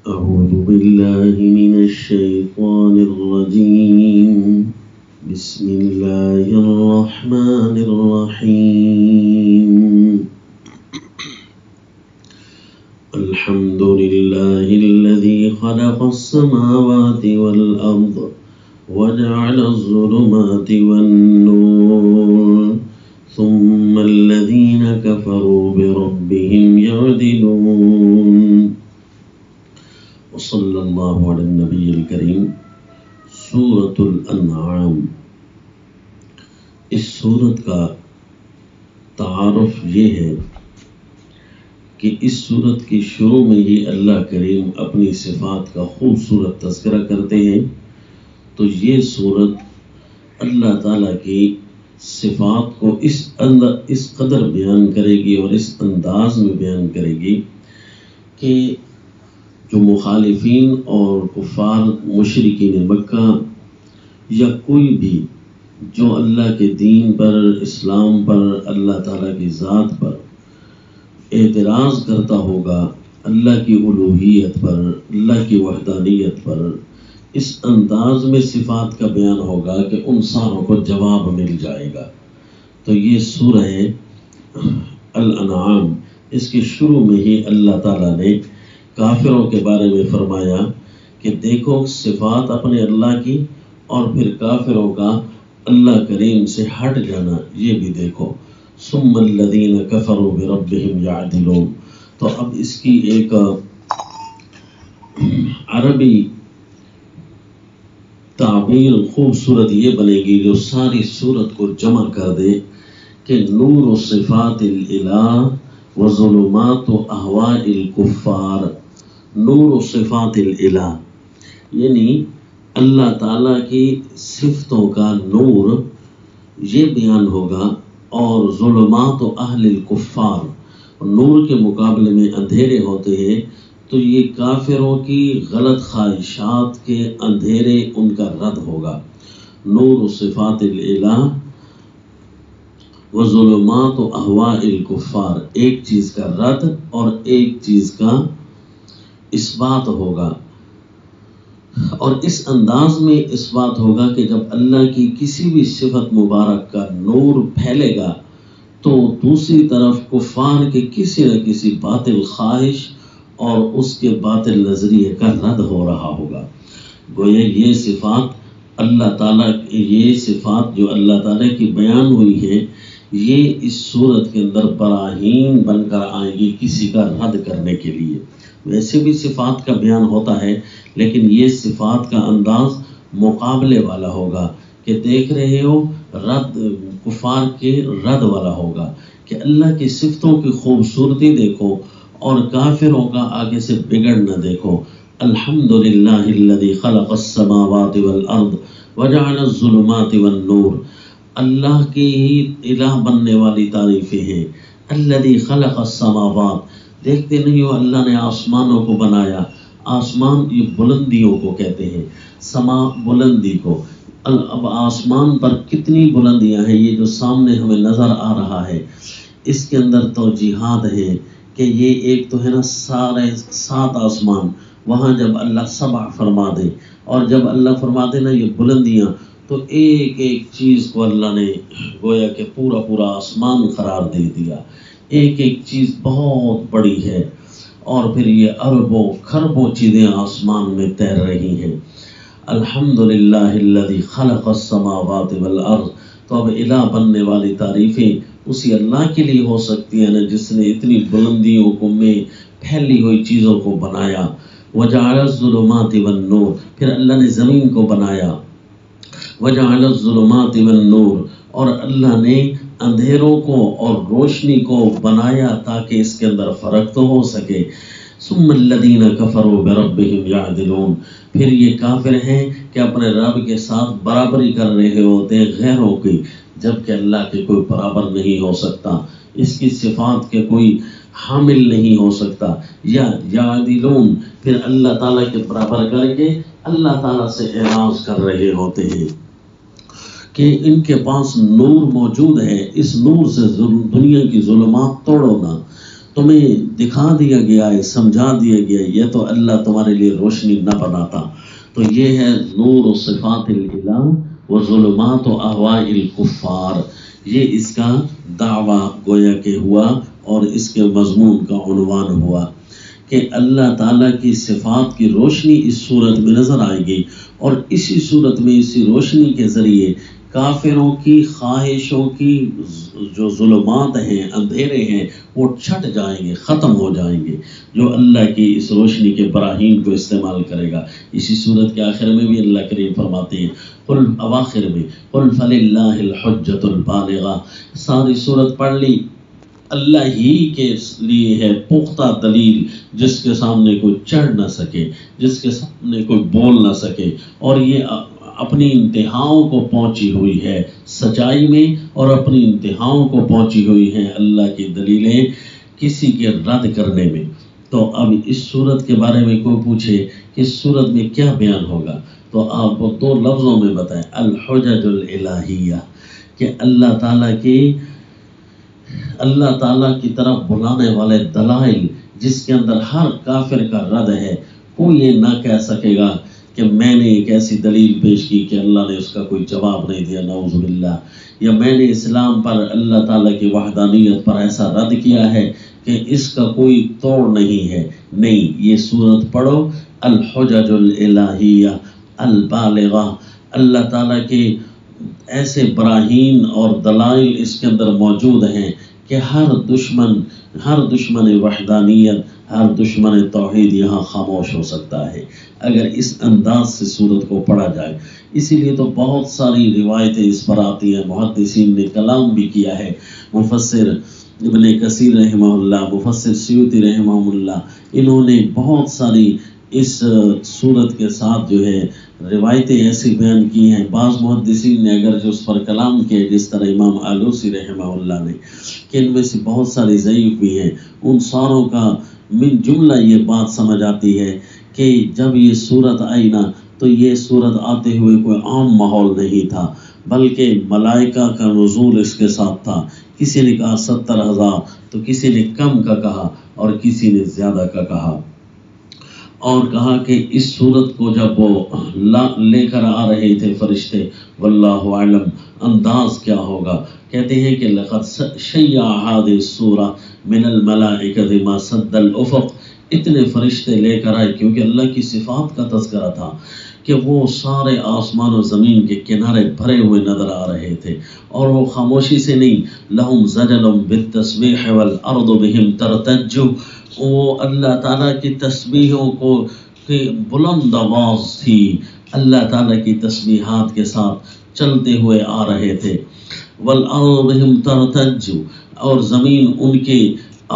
أعوذ بالله من الشيطان الرجيم بسم الله الرحمن الرحيم الحمد لله الذي خلق السماوات والأرض وجعل الظلمات والنور ثم الذين كفروا بربهم يعدلون وصلی اللہ علی النبی الکریم۔ سورۃ الانعام، اس سورت کا تعارف یہ ہے کہ اس سورت کی شروع میں ہی اللہ کریم اپنی صفات کا خوبصورت تذکرہ کرتے ہیں، تو یہ سورت اللہ تعالیٰ کی صفات کو اس قدر بیان کرے گی اور اس انداز میں بیان کرے گی کہ جو مخالفین اور کفار مشرکین مکہ یا کوئی بھی جو اللہ کے دین پر، اسلام پر، اللہ تعالیٰ کی ذات پر اعتراض کرتا ہوگا، اللہ کی الوہیت پر، اللہ کی وحدانیت پر، اس انداز میں صفات کا بیان ہوگا کہ ان ساروں کو جواب مل جائے گا۔ تو یہ سورہ الانعام، اس کے شروع میں ہی اللہ تعالیٰ نے کافروں کے بارے میں فرمایا کہ دیکھو صفات اپنے اللہ کی اور پھر کافروں کا اللہ کریم سے ہٹ جانا یہ بھی دیکھو۔ ثم الذین کفروا بربہم یعدلون، تو اب اس کی ایک عربی تعبیر خوبصورت یہ بنے گی جو ساری صورت کو جمع کر دے کہ نور صفات الالہ وظلمات اہواء الکفار۔ نور صفات الالہ یعنی اللہ تعالیٰ کی صفتوں کا نور یہ بیان ہوگا، اور ظلمات و اہل الکفار، نور کے مقابلے میں اندھیرے ہوتے ہیں، تو یہ کافروں کی غلط خواہشات کے اندھیرے ان کا رد ہوگا۔ نور صفات الالہ و ظلمات و اہواء الکفار، ایک چیز کا رد اور ایک چیز کا اثبات ہوگا، اور اس انداز میں اثبات ہوگا کہ جب اللہ کی کسی بھی صفت مبارک کا نور پھیلے گا تو دوسری طرف کفار کے کسی نہ کسی باطل خواہش اور اس کے باطل نظریے کا رد ہو رہا ہوگا۔ گویا یہ صفات اللہ تعالیٰ، یہ صفات جو اللہ تعالیٰ کی بیان ہوئی ہے، یہ اس صورت کے اندر براہین بن کر آئیں گی کسی کا رد کرنے کے لیے۔ ویسے بھی صفات کا بیان ہوتا ہے، لیکن یہ صفات کا انداز مقابلے والا ہوگا کہ دیکھ رہے ہو، رد کفار کے رد والا ہوگا کہ اللہ کی صفتوں کی خوبصورتی دیکھو اور کافروں کا آگے سے بگڑ نہ دیکھو۔ الحمدللہ الذی خلق السماوات والارض وجعل الظلمات والنور، اللہ کی ہی الہ بننے والی تعریفیں ہیں۔ الذی خلق السماوات، دیکھتے نہیں ہو اللہ نے آسمانوں کو بنایا۔ آسمان یہ بلندیوں کو کہتے ہیں، سما بلندی کو۔ اب آسمان پر کتنی بلندیاں ہیں، یہ جو سامنے ہمیں نظر آ رہا ہے، اس کے اندر توجیحات ہیں کہ یہ ایک تو ہے نا سارے 7 آسمان، وہاں جب اللہ سبع فرما دے اور جب اللہ فرما دے نا یہ بلندیاں، تو ایک ایک چیز کو اللہ نے گویا کہ پورا پورا آسمان قرار دے دیا۔ ایک ایک چیز بہت بڑی ہے، اور پھر یہ اربوں کھربوں چیزیں آسمان میں تیر رہی ہیں۔ الحمدللہ الذی خلق السماوات والارض، تو اب الہ بننے والی تعریفیں اسی اللہ کے لیے ہو سکتی ہیں نا، جس نے اتنی بلندیوں کو میں پھیلی ہوئی چیزوں کو بنایا۔ وجعل الظلمات والنور، پھر اللہ نے زمین کو بنایا۔ وجعل الظلمات والنور، اور اللہ نے اندھیروں کو اور روشنی کو بنایا تاکہ اس کے اندر فرق تو ہو سکے۔ ثم الذین کفروا بربہم یعدلون، پھر یہ کافر ہیں کہ اپنے رب کے ساتھ برابری کر رہے ہوتے ہیں غیروں کی، جبکہ اللہ کے کوئی برابر نہیں ہو سکتا، اس کی صفات کے کوئی حامل نہیں ہو سکتا۔ یا یعدلون، پھر اللہ تعالیٰ کے برابر کر کے اللہ تعالیٰ سے اعراض کر رہے ہوتے ہیں کہ ان کے پاس نور موجود ہے، اس نور سے دنیا کی ظلمات توڑو نا۔ تمہیں دکھا دیا گیا ہے، سمجھا دیا گیا ہے، یہ تو اللہ تمہارے لیے روشنی نہ بناتا۔ تو یہ ہے نور و صفات الالہ و ظلمات و احواء الکفار، یہ اس کا دعویٰ گویا کہ ہوا اور اس کے مضمون کا عنوان ہوا کہ اللہ تعالیٰ کی صفات کی روشنی اس صورت میں نظر آئے گی، اور اسی صورت میں اسی روشنی کے ذریعے کافروں کی خواہشوں کی جو ظلمات ہیں، اندھیرے ہیں، وہ چھٹ جائیں گے، ختم ہو جائیں گے، جو اللہ کی اس روشنی کے براہین کو استعمال کرے گا۔ اسی صورت کے آخر میں بھی اللہ کریم فرماتے ہیں اواخر میں قل فللہ الحجۃ البالغہ، ساری صورت پڑھ لی، اللہ ہی کے لیے ہے پختہ دلیل، جس کے سامنے کوئی چڑھ نہ سکے، جس کے سامنے کوئی بول نہ سکے، اور یہ اپنی انتہاؤں کو پہنچی ہوئی ہے سچائی میں، اور اپنی انتہاؤں کو پہنچی ہوئی ہیں اللہ کی دلیلیں کسی کے رد کرنے میں۔ تو اب اس صورت کے بارے میں کوئی پوچھے کہ اس صورت میں کیا بیان ہوگا، تو آپ کو دو لفظوں میں بتائیں، الحجج الالہیہ، کہ اللہ تعالیٰ کی طرف بلانے والے دلائل، جس کے اندر ہر کافر کا رد ہے۔ کوئی یہ نہ کہہ سکے گا کہ میں نے ایک ایسی دلیل پیش کی کہ اللہ نے اس کا کوئی جواب نہیں دیا، نعوذ باللہ، یا میں نے اسلام پر اللہ تعالیٰ کی وحدانیت پر ایسا رد کیا ہے کہ اس کا کوئی توڑ نہیں ہے۔ نہیں، یہ صورت پڑھو، الحجج الالہیہ البالغہ، اللہ تعالیٰ کے ایسے براہین اور دلائل اس کے اندر موجود ہیں کہ ہر دشمن وحدانیت، ہر دشمن توحید یہاں خاموش ہو سکتا ہے اگر اس انداز سے صورت کو پڑھا جائے۔ اسی لیے تو بہت ساری روایتیں اس پر آتی ہیں، محدثین نے کلام بھی کیا ہے، مفسر ابن کثیر رحمہ اللہ، مفسر سیوطی رحمہ اللہ، انہوں نے بہت ساری اس صورت کے ساتھ جو ہے روایتیں ایسی بیان کی ہیں۔ بعض محدثین نے اگر جو اس پر کلام کیا، جس طرح امام آلوسی رحمہ اللہ نے، کہ ان میں سے بہت ساری ضعیف بھی ہیں، ان ساروں کا من جملہ یہ بات سمجھ آتی ہے کہ جب یہ صورت آئی نا، تو یہ صورت آتے ہوئے کوئی عام ماحول نہیں تھا، بلکہ ملائکہ کا نزول اس کے ساتھ تھا۔ کسی نے کہا 70,000، تو کسی نے کم کا کہا اور کسی نے زیادہ کا کہا، اور کہا کہ اس صورت کو جب وہ لے کر آ رہے تھے فرشتے، واللہ اعلم انداز کیا ہوگا، کہتے ہیں کہ لقد شیع هذه السورة من الملائکۃ ما سد الافق، اتنے فرشتے لے کر آئے، کیونکہ اللہ کی صفات کا تذکرہ تھا کہ وہ سارے آسمان و زمین کے کنارے بھرے ہوئے نظر آ رہے تھے، اور وہ خاموشی سے نہیں، لہم زجل بالتسبیح والارض بہم ترتج، وہ اللہ تعالیٰ کی تسبیحوں کو بلند آواز تھی، اللہ تعالیٰ کی تسبیحات کے ساتھ چلتے ہوئے آ رہے تھے، والارض بہم ترتج، اور زمین ان کی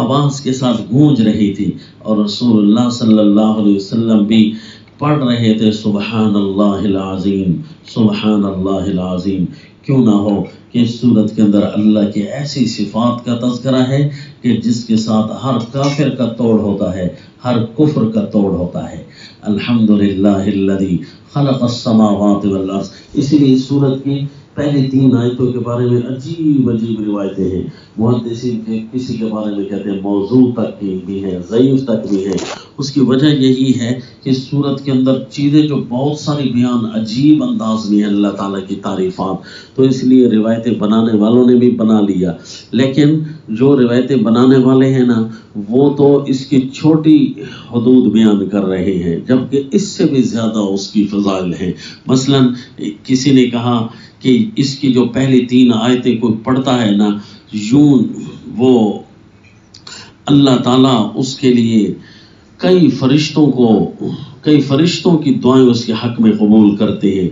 آواز کے ساتھ گونج رہی تھی، اور رسول اللہ صلی اللہ علیہ وسلم بھی پڑھ رہے تھے سبحان اللہ العظیم، سبحان اللہ العظیم۔ کیوں نہ ہو کہ اس صورت کے اندر اللہ کی ایسی صفات کا تذکرہ ہے کہ جس کے ساتھ ہر کافر کا توڑ ہوتا ہے، ہر کفر کا توڑ ہوتا ہے۔ الحمدللہ الذی خلق السماوات والارض، اسی لیے اس صورت کی پہلی 3 آیتوں کے بارے میں عجیب روایتیں ہیں، محدثین کے کسی کے بارے میں کہتے ہیں موضوع تک کی بھی ہے، ضعیف تک بھی ہے۔ اس کی وجہ یہی ہے کہ سورت کے اندر چیزیں جو بہت ساری بیان عجیب انداز میں ہیں اللہ تعالیٰ کی تعریفات، تو اس لیے روایتیں بنانے والوں نے بھی بنا لیا، لیکن جو روایتیں بنانے والے ہیں نا، وہ تو اس کی چھوٹی حدود بیان کر رہے ہیں، جبکہ اس سے بھی زیادہ اس کی فضائل ہیں۔ مثلا کسی نے کہا کہ اس کی جو پہلی 3 آیتیں کوئی پڑھتا ہے نا، یوں وہ اللہ تعالیٰ اس کے لیے کئی فرشتوں کی دعائیں اس کے حق میں قبول کرتے ہیں،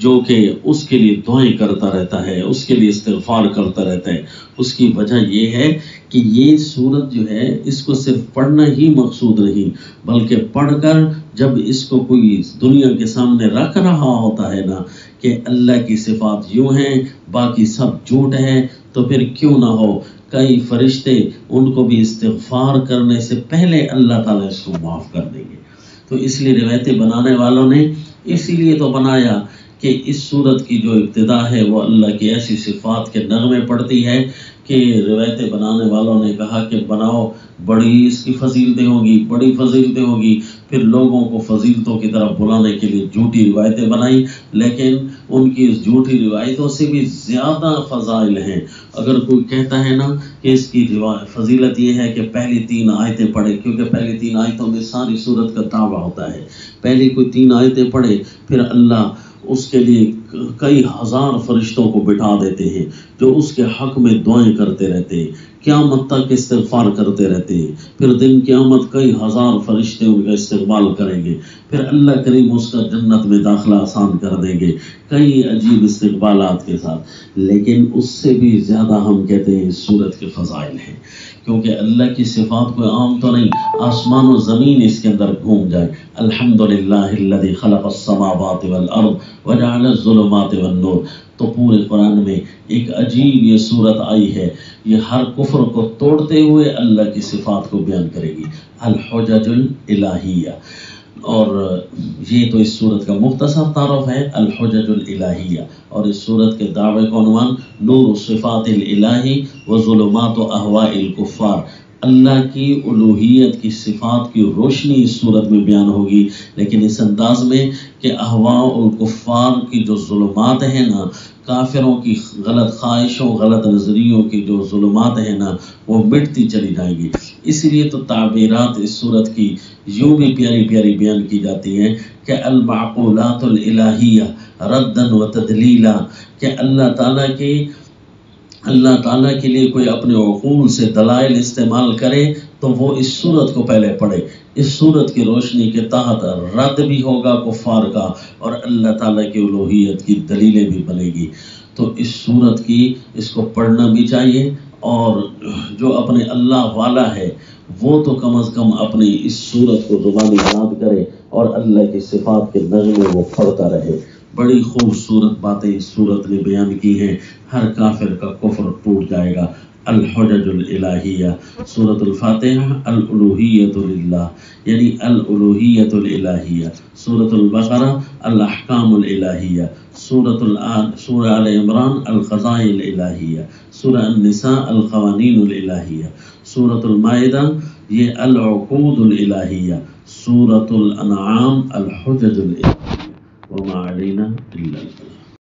جو کہ اس کے لیے دعائیں کرتا رہتا ہے، اس کے لیے استغفار کرتا رہتا ہے۔ اس کی وجہ یہ ہے کہ یہ صورت جو ہے، اس کو صرف پڑھنا ہی مقصود نہیں، بلکہ پڑھ کر جب اس کو کوئی دنیا کے سامنے رکھ رہا ہوتا ہے نا کہ اللہ کی صفات یوں ہیں، باقی سب جھوٹ ہے، تو پھر کیوں نہ ہو کئی فرشتے ان کو بھی استغفار کرنے سے پہلے اللہ تعالیٰ اس کو معاف کر دیں گے۔ تو اس لیے روایتیں بنانے والوں نے اسی لیے تو بنایا کہ اس صورت کی جو ابتدا ہے وہ اللہ کی ایسی صفات کے نغمے پڑتی ہے کہ روایتیں بنانے والوں نے کہا کہ بناؤ بڑی اس کی فضیلتیں ہوگی، بڑی فضیلتیں ہوگی، پھر لوگوں کو فضیلتوں کی طرف بلانے کے لیے جھوٹی روایتیں بنائیں، لیکن ان کی اس جھوٹی روایتوں سے بھی زیادہ فضائل ہیں۔ اگر کوئی کہتا ہے نا کہ اس کی فضیلت یہ ہے کہ پہلی 3 آیتیں پڑھے، کیونکہ پہلی 3 آیتوں میں ساری سورت کا دعویٰ ہوتا ہے، پہلی کوئی 3 آیتیں پڑھے، پھر اللہ اس کے لیے کئی ہزار فرشتوں کو بٹھا دیتے ہیں جو اس کے حق میں دعائیں کرتے رہتے ہیں، قیامت تک استغفار کرتے رہتے ہیں، پھر دن قیامت کئی ہزار فرشتے ان کا استقبال کریں گے، پھر اللہ کریم اس کا جنت میں داخلہ آسان کر دیں گے، کئی عجیب استقبالات کے ساتھ۔ لیکن اس سے بھی زیادہ ہم کہتے ہیں سورت کے فضائل ہیں، کیونکہ اللہ کی صفات کوئی عام تو نہیں، آسمان و زمین اس کے اندر گھوم جائے۔ الحمدللہ الذی خلق السماوات والارض وجعل الظلمات والنور، تو پورے قرآن میں ایک عجیب یہ صورت آئی ہے، یہ ہر کفر کو توڑتے ہوئے اللہ کی صفات کو بیان کرے گی، الحجج الالہیہ۔ اور یہ تو اس صورت کا مختصر تعارف ہے، الحجج الالہیہ، اور اس صورت کے دعوے کا عنوان نور صفات الالہی و ظلمات و اہواء الکفار، اللہ کی الوہیت کی صفات کی روشنی اس صورت میں بیان ہوگی، لیکن اس انداز میں کہ اہواء الکفار کی جو ظلمات ہیں نا، کافروں کی غلط خواہشوں، غلط نظریوں کی جو ظلمات ہیں نا، وہ مٹتی چلی جائیں گی۔ اس لیے تو تعبیرات اس صورت کی یوں بھی پیاری پیاری بیان کی جاتی ہیں کہ المعقولات الالہیہ ردًا و تدلیلا، کہ اللہ تعالیٰ کے لیے کوئی اپنے عقول سے دلائل استعمال کرے تو وہ اس صورت کو پہلے پڑھے، اس صورت کی روشنی کے تحت رد بھی ہوگا کفار کا، اور اللہ تعالیٰ کی الوہیت کی دلیلیں بھی بنے گی۔ تو اس صورت کی اس کو پڑھنا بھی چاہیے، اور جو اپنے اللہ والا ہے وہ تو کم از کم اپنی اس صورت کو زبانی یاد کرے اور اللہ کی صفات کے نغمے وہ پڑھتا رہے۔ بڑی خوبصورت باتیں اس صورت نے بیان کی ہیں، ہر کافر کا کفر ٹوٹ جائے گا۔ الحجج الالہیہ، سورۃ الفاتحہ الالوہیۃ للہ، یعنی الالوہیۃ الالہیہ، سورۃ البقرہ الاحکام الالہیہ، سورہ آل عمران القضاء الالہیہ، سورہ النساء القوانین الالہیہ، سورۃ المائدہ یہ العقود الالہیہ، سورۃ الانعام الحجج الالہیہ، وما علینا الا البلاغ۔